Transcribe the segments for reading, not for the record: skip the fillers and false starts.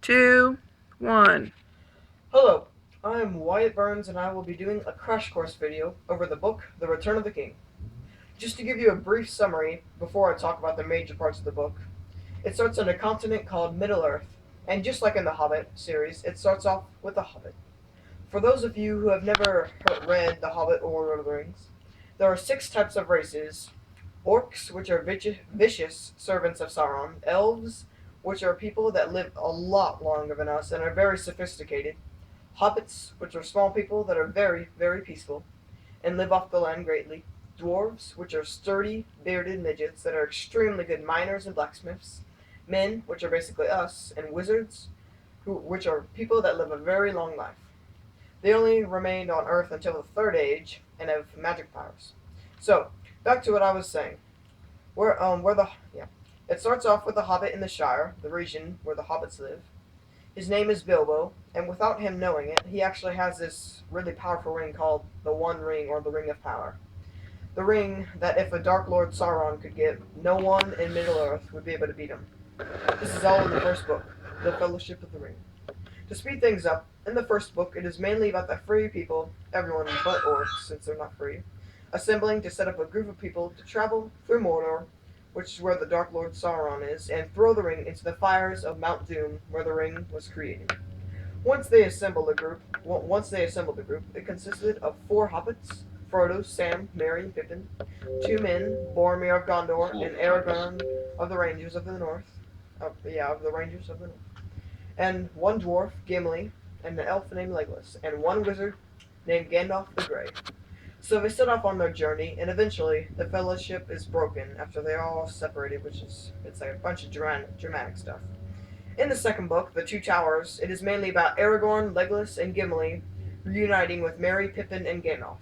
2, 1. Hello, I am Wyatt Burns and I will be doing a crash course video over the book The Return of the King. Just to give you a brief summary before I talk about the major parts of the book, it starts on a continent called Middle-earth, and just like in the Hobbit series, it starts off with a hobbit. For those of you who have never read The Hobbit or Lord of the Rings, there are six types of races: orcs, which are vicious servants of Sauron; elves, which are people that live a lot longer than us and are very sophisticated; hobbits, which are small people that are very, very peaceful and live off the land greatly; dwarves, which are sturdy, bearded midgets that are extremely good miners and blacksmiths; men, which are basically us; and wizards, which are people that live a very long life. They only remained on Earth until the Third Age and have magic powers. So, back to what I was saying. Where the yeah, it starts off with the Hobbit in the Shire, the region where the hobbits live. His name is Bilbo, and without him knowing it, he actually has this really powerful ring called the One Ring, or the Ring of Power. The ring that if a Dark Lord Sauron could get, no one in Middle-earth would be able to beat him. This is all in the first book, The Fellowship of the Ring. To speed things up, in the first book it is mainly about the free people, everyone but orcs since they're not free, assembling to set up a group of people to travel through Mordor, which is where the Dark Lord Sauron is, and throw the ring into the fires of Mount Doom, where the ring was created. Once they assembled the group, it consisted of four hobbits: Frodo, Sam, Merry, and Pippin; two men, Boromir of Gondor and Aragorn of the Rangers of the North, of the Rangers of the North, and one dwarf, Gimli, and an elf named Legolas, and one wizard named Gandalf the Grey. So they set off on their journey, and eventually the fellowship is broken after they are all separated, it's like a bunch of dramatic stuff. In the second book, The Two Towers, it is mainly about Aragorn, Legolas, and Gimli reuniting with Merry, Pippin, and Gandalf.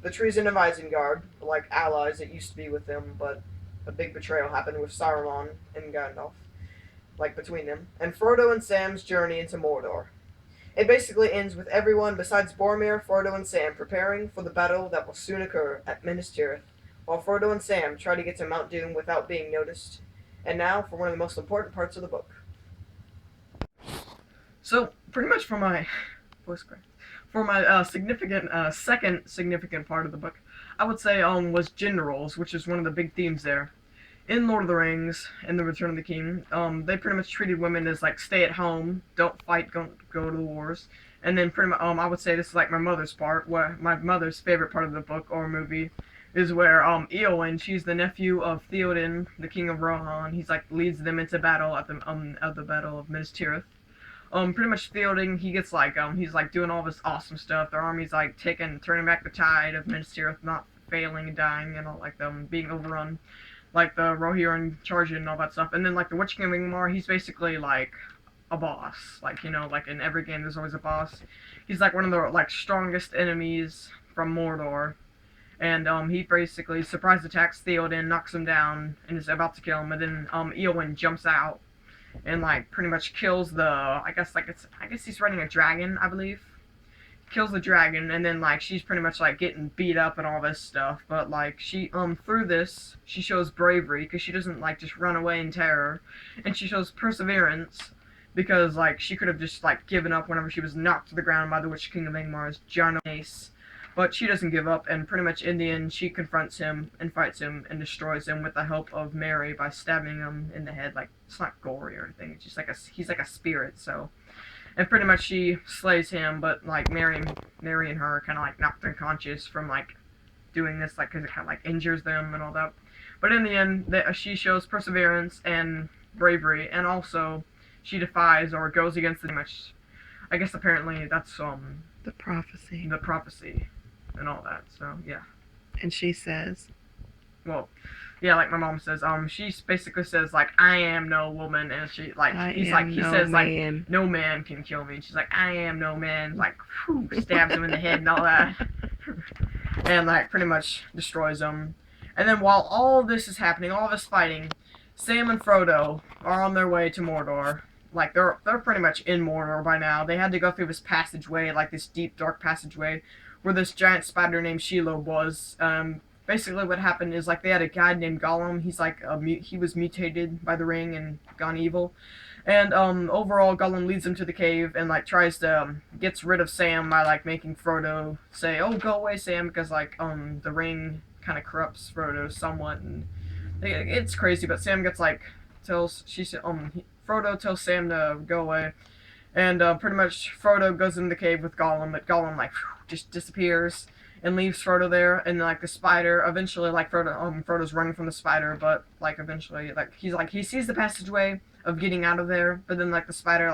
The treason of Isengard, like allies it used to be with them, but a big betrayal happened with Saruman and Gandalf, like between them, and Frodo and Sam's journey into Mordor. It basically ends with everyone besides Boromir, Frodo, and Sam preparing for the battle that will soon occur at Minas Tirith, while Frodo and Sam try to get to Mount Doom without being noticed. And now for one of the most important parts of the book. So, pretty much for my voice crack, for my second significant part of the book, I would say was gender roles, which is one of the big themes there. In Lord of the Rings and The Return of the King, they pretty much treated women as like stay at home, don't fight, don't go to the wars. And then pretty much, I would say this is like my mother's part, where my mother's favorite part of the book or movie is where Eowyn, she's the nephew of Theoden, the king of Rohan. He's like leads them into battle at the battle of Minas Tirith. Pretty much Theoden, he gets like he's like doing all this awesome stuff. Their army's like turning back the tide of Minas Tirith, not failing and dying and all like them being overrun, like the Rohirrim charging and all that stuff. And then like the Witch King of Ingmar, he's basically like a boss. Like, you know, like in every game there's always a boss. He's like one of the like strongest enemies from Mordor. And he basically surprise attacks Theoden, knocks him down, and is about to kill him. And then Eowyn jumps out and like pretty much kills the I guess he's running a dragon, I believe. Kills the dragon, and then like she's pretty much like getting beat up and all this stuff, but like she through this she shows bravery because she doesn't like just run away in terror, and she shows perseverance because like she could have just like given up whenever she was knocked to the ground by the Witch King of Ingmar's giant mace. But she doesn't give up, and pretty much in the end, she confronts him and fights him and destroys him with the help of Merry by stabbing him in the head. Like, it's not gory or anything. It's just like he's like a spirit. So, and pretty much she slays him, but like Merry and her kind of like knocked unconscious from like doing this, like because it kind of like injures them and all that. But in the end, she shows perseverance and bravery, and also she defies or goes against the much. I guess apparently that's The prophecy. the prophecy and all that. So yeah. And she says, Well, yeah, like my mom says, she basically says like I am no woman, and she like he says man. like no man can kill me, and she's like I am no man, like whew, stabs him in the head and all that, and like pretty much destroys him. And then while all this is happening, all this fighting, Sam and Frodo are on their way to Mordor. Like they're pretty much in Mordor by now. They had to go through this passageway, like this deep dark passageway, where this giant spider named Shelob was. basically what happened is like they had a guy named Gollum. He's like he was mutated by the ring and gone evil. And overall, Gollum leads him to the cave and like tries to gets rid of Sam by like making Frodo say, "Oh, go away, Sam," because like the ring kind of corrupts Frodo somewhat, and it's crazy. But Sam gets like Frodo tells Sam to go away, and pretty much Frodo goes in the cave with Gollum, but Gollum like just disappears and leaves Frodo there, and like the spider eventually like Frodo's running from the spider, but like eventually like he sees the passageway of getting out of there, but then like the spider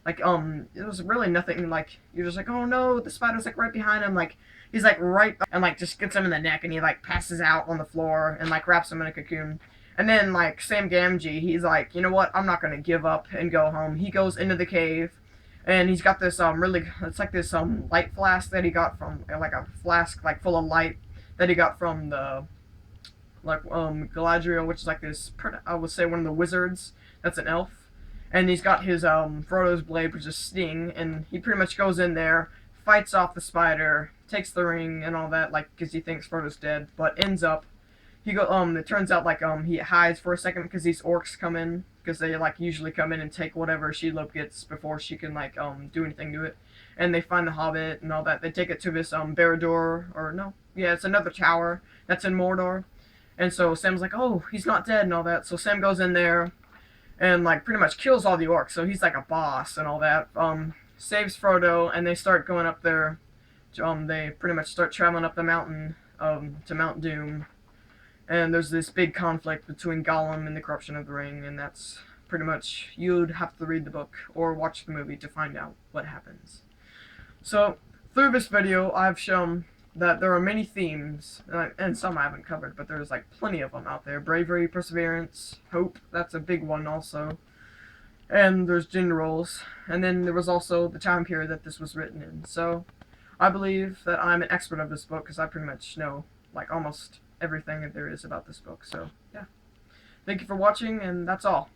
it was really nothing, like you're just like, oh no, the spider's like right behind him, like he's like right, and like just gets him in the neck, and he like passes out on the floor and like wraps him in a cocoon. And then like Sam Gamgee, he's like, you know what, I'm not gonna give up and go home. He goes into the cave, and he's got this it's like this light flask that he got from like a flask like full of light that he got from the like Galadriel, which is like this, I would say one of the wizards that's an elf. And he's got his Frodo's blade, which is Sting, and he pretty much goes in there, fights off the spider, takes the ring and all that, like because he thinks Frodo's dead, but ends up it turns out like he hides for a second because these orcs come in, because they like usually come in and take whatever Shelob gets before she can like do anything to it. And they find the Hobbit and all that. They take it to this Barad-dûr, or no, yeah, it's another tower that's in Mordor. And so Sam's like, oh, he's not dead and all that. So Sam goes in there and like pretty much kills all the orcs. So he's like a boss and all that. Saves Frodo, and they start going up there. They pretty much start traveling up the mountain to Mount Doom. And there's this big conflict between Gollum and the corruption of the ring, and that's pretty much, you'd have to read the book or watch the movie to find out what happens. So through this video, I've shown that there are many themes, and some I haven't covered, but there's like plenty of them out there. Bravery, perseverance, hope, that's a big one also. And there's gender roles, and then there was also the time period that this was written in. So I believe that I'm an expert of this book because I pretty much know like almost everything that there is about this book. So yeah, thank you for watching, and that's all.